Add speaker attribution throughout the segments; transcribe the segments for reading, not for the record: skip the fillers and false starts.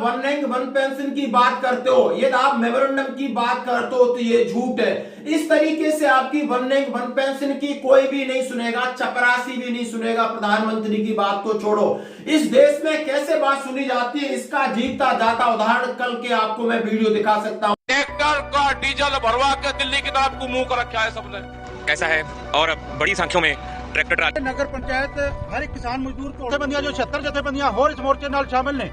Speaker 1: One rank one pension की बात करते हो, यदि आप मेमोरेंडम की बात करते हो तो ये झूठ है। इस तरीके से आपकी वन रैंक वन पेंशन की कोई भी नहीं सुनेगा, चपरासी भी नहीं सुनेगा। प्रधानमंत्री की बात तो छोड़ो, इस देश में कैसे बात सुनी जाती है इसका जीता जाता उदाहरण कल के आपको मैं वीडियो दिखा सकता हूं।
Speaker 2: ट्रैक्टर का डीजल भरवा के दिल्ली की तरफ को मुंह कर रखा है सबने।
Speaker 3: ऐसा है और बड़ी संख्या में ट्रैक्टर
Speaker 4: नगर पंचायत हर एक किसान मजदूर को जथेबंदियां जो 76 जथेबंदियां होर इस मोर्चे नाल शामिल ने।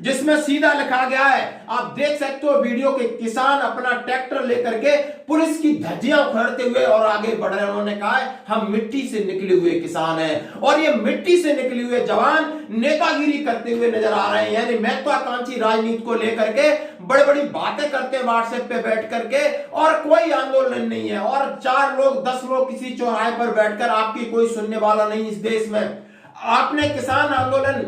Speaker 1: जिसमें सीधा लिखा गया है, आप देख सकते हो वीडियो के, किसान अपना ट्रैक्टर लेकर के पुलिस की धज्जियां उखाड़ते हुए और आगे बढ़ रहे हैं। उन्होंने कहा है हम मिट्टी से निकले हुए किसान हैं और ये मिट्टी से निकले हुए जवान नेतागिरी करते हुए नजर आ रहे हैं, यानी महत्वाकांक्षी राजनीति को लेकर के बड़ी बड़ी बातें करते हैं व्हाट्सएप पे बैठ करके, और कोई आंदोलन नहीं है। और 4 लोग 10 लोग किसी चौराहे पर बैठकर आपकी कोई सुनने वाला नहीं इस देश में। आपने किसान आंदोलन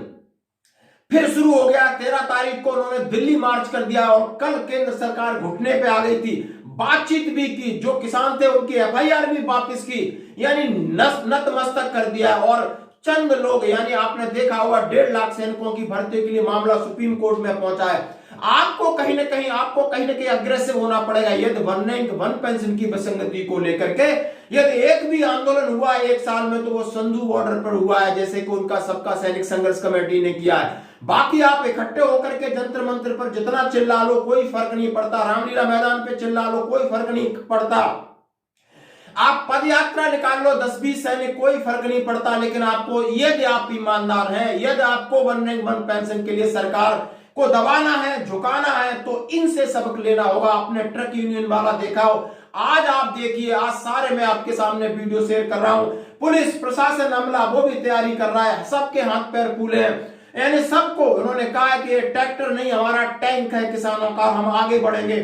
Speaker 1: फिर शुरू हो गया। 13 तारीख को उन्होंने दिल्ली मार्च कर दिया और कल केंद्र सरकार घुटने पे आ गई थी, बातचीत भी की, जो किसान थे उनकी एफआईआर भी वापस की, यानी नतमस्तक कर दिया। और चंद लोग, यानी आपने देखा होगा 1.5 लाख सैनिकों की भर्ती के लिए मामला सुप्रीम कोर्ट में पहुंचा है। आपको कहीं ना कहीं अग्रेसिव होना पड़ेगा यदि वन रैंक वन पेंशन की विसंगति को लेकर के। यदि एक भी आंदोलन हुआ है 1 साल में तो वो संधू बॉर्डर पर हुआ है, जैसे कि उनका सबका सैनिक संघर्ष कमेटी ने किया है। बाकी आप इकट्ठे होकर के जंतर मंत्र पर जितना चिल्ला लो कोई फर्क नहीं पड़ता, रामलीला मैदान पे चिल्ला लो कोई फर्क नहीं पड़ता, आप पद यात्रा निकाल लो 10-20 सैनिक, कोई फर्क नहीं पड़ता। लेकिन आपको, यदि आप ईमानदार हैं, यदि आपको वन रैंक वन पेंशन के लिए सरकार को दबाना है, झुकाना है, तो इनसे सबक लेना होगा। आपने ट्रक यूनियन वाला देखा हो, आज आप देखिए, आज सारे मैं आपके सामने वीडियो शेयर कर रहा हूं, पुलिस प्रशासन अमला वो भी तैयारी कर रहा है, सबके हाथ पैर फूले हैं, यानी सबको उन्होंने कहा है कि ये ट्रैक्टर नहीं हमारा टैंक है किसानों का, हम आगे बढ़ेंगे,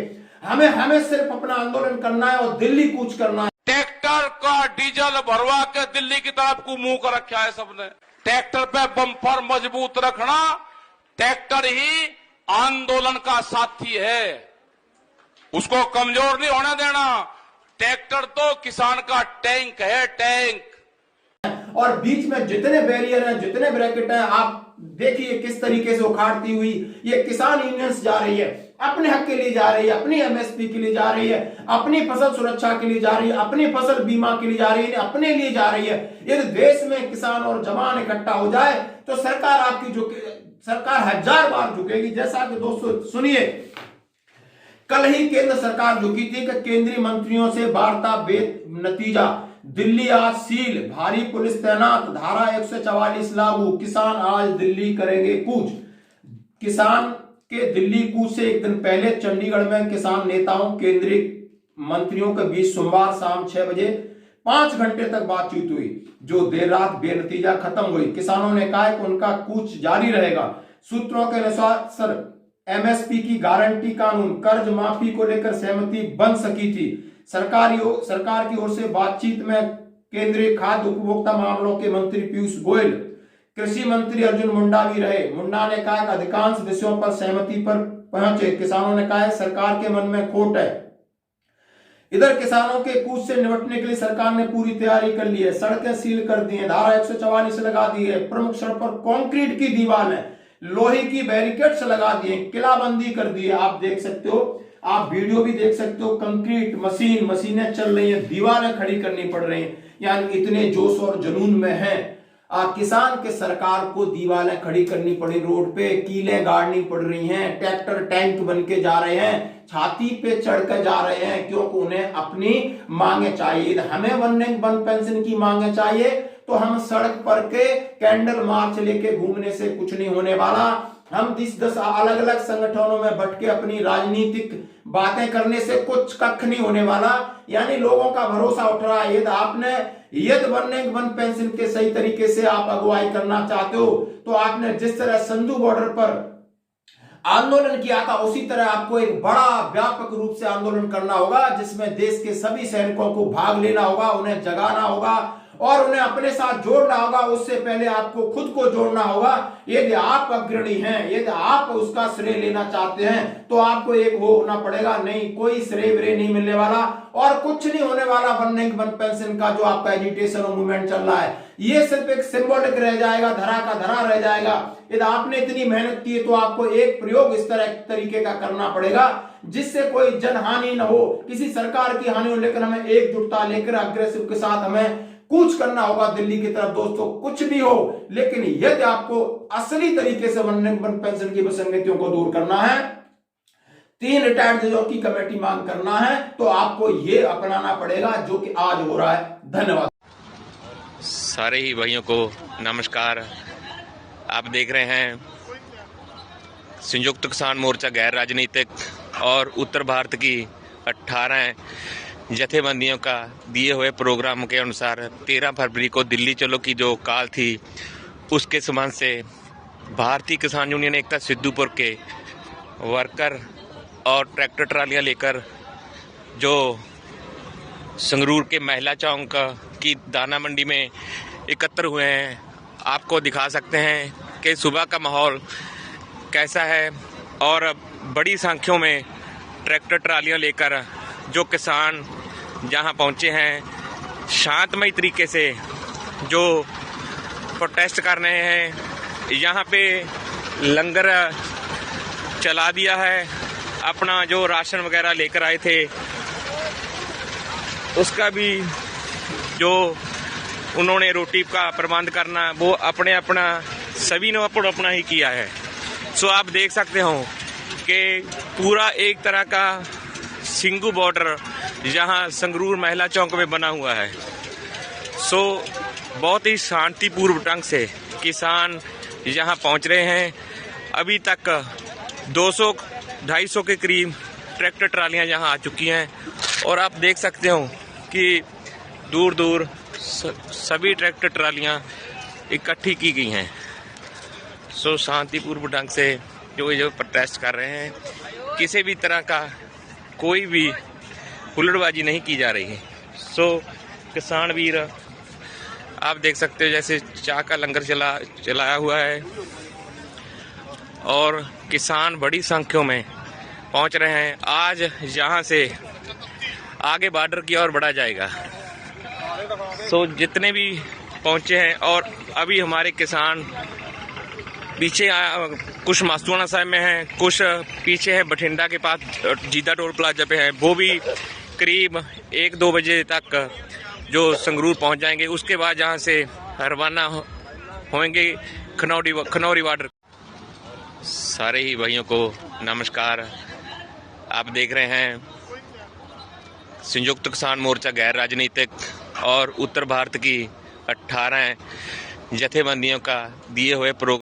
Speaker 1: हमें सिर्फ अपना आंदोलन करना है और दिल्ली कूच करना है।
Speaker 2: ट्रैक्टर का डीजल भरवा के दिल्ली की तरफ को मुंह कर रखा है सबने। ट्रैक्टर पे बम्पर मजबूत रखना, ट्रैक्टर ही आंदोलन का साथी है, उसको कमजोर नहीं होने देना। ट्रैक्टर तो किसान का टैंक है, टैंक।
Speaker 1: और बीच में जितने बैरियर हैं, जितने ब्रैकेट हैं, आप देखिए किस तरीके से उखाड़ती हुई ये किसान यूनियंस जा रही है, अपने हक के लिए जा रही है, अपनी एमएसपी के लिए जा रही है, अपनी फसल सुरक्षा के लिए जा रही है, अपनी फसल बीमा के लिए जा रही है, अपने लिए जा रही है। यदि देश में किसान और जवान इकट्ठा हो जाए तो सरकार आपकी सरकार 1000 बार झुकेगी। जैसा कि दोस्तों सुनिए, कल ही केंद्र सरकार झुकी थी कि केंद्रीय मंत्रियों से वार्ता बेनतीजा, दिल्ली आज सील, भारी पुलिस तैनात, धारा 144 लागू, किसान आज दिल्ली करेंगे कूच। किसान के दिल्ली कूच से एक दिन पहले चंडीगढ़ में किसान नेताओं केंद्रीय मंत्रियों के बीच सोमवार शाम 6 बजे 5 घंटे तक बातचीत हुई, जो देर रात बेनतीजा खत्म हुई। किसानों ने कहा कि उनका कूच जारी रहेगा। सूत्रों के अनुसार एमएसपी की गारंटी कानून, कर्ज माफी को लेकर सहमति बन सकी थी। सरकार की ओर से बातचीत में केंद्रीय खाद्य उपभोक्ता मामलों के मंत्री पीयूष गोयल, कृषि मंत्री अर्जुन मुंडा भी रहे। मुंडा ने कहा कि अधिकांश विषयों पर सहमति पर पहुंचे। किसानों ने कहा सरकार के मन में खोट है। इधर किसानों के कूच से निपटने के लिए सरकार ने पूरी तैयारी कर ली है, सड़कें सील कर दी है, धारा 144 लगा दी है, प्रमुख सड़क पर कंक्रीट की दीवार है, लोहे की बैरिकेड्स लगा दिए, किलाबंदी कर दी है। आप देख सकते हो, आप वीडियो भी देख सकते हो, कंक्रीट मशीनें चल रही हैं, दीवारें खड़ी करनी पड़ रही हैं, यानी इतने जोश और जुनून में है। किसान के सरकार को दीवारें खड़ी करनी पड़ी, रोड पे कीलें गाड़नी पड़ रही हैं, ट्रैक्टर टैंक बन के जा रहे हैं, छाती पे चढ़ कर जा रहे हैं, क्योंकि उन्हें अपनी मांगे चाहिए। हमें वन रैंक वन पेंशन की मांगे चाहिए तो हम सड़क पर के कैंडल मार्च लेके घूमने से कुछ नहीं होने वाला। हम 10 अलग अलग संगठनों में बट के अपनी राजनीतिक बातें करने से कुछ कख नहीं होने वाला, यानी लोगों का भरोसा उठ रहा है। यदि वन रैंक वन पेंशन के सही तरीके से आप अगुवाई करना चाहते हो तो आपने जिस तरह संधू बॉर्डर पर आंदोलन किया था उसी तरह आपको एक बड़ा व्यापक रूप से आंदोलन करना होगा, जिसमें देश के सभी सैनिकों को भाग लेना होगा, उन्हें जगाना होगा और उन्हें अपने साथ जोड़ना होगा, उससे पहले आपको खुद को जोड़ना होगा। यदि आप अग्रणी हैं, यदि आप उसका श्रेय लेना चाहते हैं, तो आपको एक वो होना पड़ेगा, नहीं कोई श्रेय व्रेय नहीं मिलने वाला और कुछ नहीं होने वाला वन पेंशन का जो आपका एजिटेशन और मूवमेंट चल रहा है। ये सिर्फ एक सिंबॉलिक रह जाएगा, धरा का धरा रह जाएगा। यदि आपने इतनी मेहनत की है तो आपको एक प्रयोग इस तरीके का करना पड़ेगा जिससे कोई जनहानि न हो, किसी सरकार की हानि हो, लेकिन हमें एकजुटता लेकर अग्रेसिव के साथ हमें कूच करना होगा दिल्ली की तरफ। दोस्तों कुछ भी हो, लेकिन यदि आपको असली तरीके से वन पेंशन की विसंगतियों को दूर करना है, 3 रिटायर्ड जजों की कमेटी मांग करना है, तो आपको ये अपनाना पड़ेगा जो कि आज हो रहा है। धन्यवाद।
Speaker 3: सारे ही भाइयों को नमस्कार। आप देख रहे हैं संयुक्त किसान मोर्चा गैर राजनीतिक और उत्तर भारत की 18 जथेबंदियों का दिए हुए प्रोग्राम के अनुसार 13 फरवरी को दिल्ली चलो की जो कॉल थी, उसके संबंध से भारतीय किसान यूनियन एकता सिद्धूपुर के वर्कर और ट्रैक्टर ट्रालियां लेकर जो संगरूर के महिला चौक की दाना मंडी में एकत्र हुए हैं। आपको दिखा सकते हैं कि सुबह का माहौल कैसा है और बड़ी संख्या में ट्रैक्टर ट्रालियां लेकर जो किसान जहां पहुंचे हैं, शांतमय तरीके से जो प्रोटेस्ट कर रहे हैं। यहां पे लंगर चला दिया है, अपना जो राशन वगैरह लेकर आए थे उसका भी जो उन्होंने रोटी का प्रबंध करना वो अपना सभी ने अपना ही किया है। सो आप देख सकते हो कि पूरा एक तरह का सिंगू बॉर्डर यहाँ संगरूर महिला चौक में बना हुआ है। सो बहुत ही शांतिपूर्व ढंग से किसान यहाँ पहुँच रहे हैं। अभी तक 200-250 के करीब ट्रैक्टर ट्रालियाँ यहाँ आ चुकी हैं और आप देख सकते हो कि दूर दूर सभी ट्रैक्टर ट्रालियाँ इकट्ठी की गई हैं। सो शांतिपूर्व ढंग से जो प्रोटेस्ट कर रहे हैं, किसी भी तरह का कोई भी हुल्लड़बाजी नहीं की जा रही है। सो किसान वीर आप देख सकते हो जैसे चाय का लंगर चलाया हुआ है और किसान बड़ी संख्या में पहुंच रहे हैं। आज यहाँ से आगे बॉर्डर की ओर बढ़ा जाएगा। सो जितने भी पहुंचे हैं और अभी हमारे किसान पीछे कुछ मास्तूआना साहब में हैं, कुछ पीछे है बठिंडा के पास जीदा टोल प्लाजा पे है, वो भी करीब 1-2 बजे तक जो संगरूर पहुंच जाएंगे। उसके बाद जहां से रवाना होंगे खनौरी बॉर्डर। सारे ही भाइयों को नमस्कार। आप देख रहे हैं संयुक्त किसान मोर्चा गैर राजनीतिक और उत्तर भारत की 18 जथेबंदियों का दिए हुए प्रोग्राम